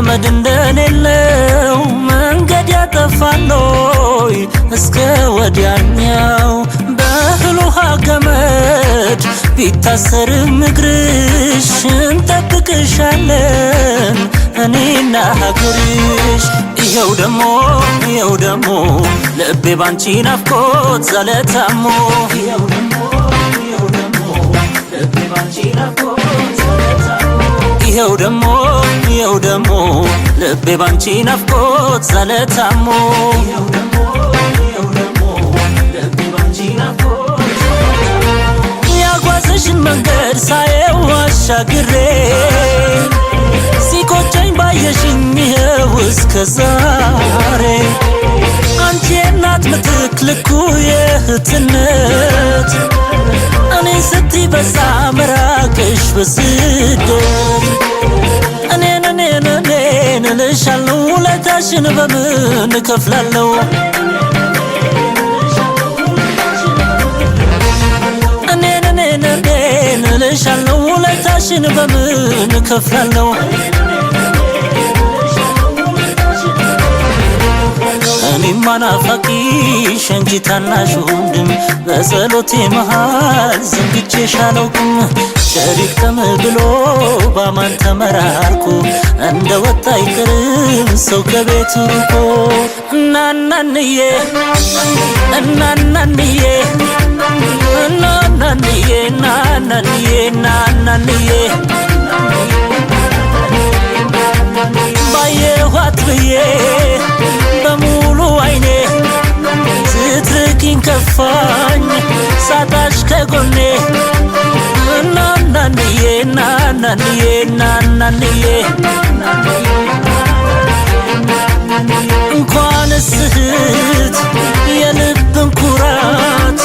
ዘመድ እንደሌለው መንገድ ያጠፋለይ እስከ ወዲያኛው በእህል ውሃ ገመድ ቢታሰርም እግርሽ እንጠብቅሻለን እኔና ሀገርሽ። ይኸው ደሞ ልቤ ባንቺ ናፍቆት ዛለ ታሞ ይኸው ደሞ ልቤ ባንቺ ናፍቆት ዛለ ታሞ ያጓዘሽን መንገድ ሳየው አሻግሬ ሲቆጨኝ ባየሽኝ ይኸው እስከ ዛሬ አንቺ የእናት ምትክ ልኩ የእህትነት እኔ ስትይ በዛ መራቅሽ በስደት እኔን እልሻለሁ ውለታሽን በምን እከፍላለሁ እኔን እልሻለሁ ውለታሽን በምን እከፍላለሁ እኔማ ናፋቂሽ እንጂ ታናሽ ወንድም በጸሎቴ መሃል ዘንግቼሽ አላውቅም ሸሪክ ተምብሎ ባማን ተመራርኮ እንደ ወጣ አይቀርም ሰው ከቤቱ ርቆ እናናንዬ ባየኋት ብዬ በሙሉ አይኔ ስትርቂኝ ከፋኝ ሳጣሽ ከጎኔ እናናንዬ እንኳንስ እህት የልብን ኩራት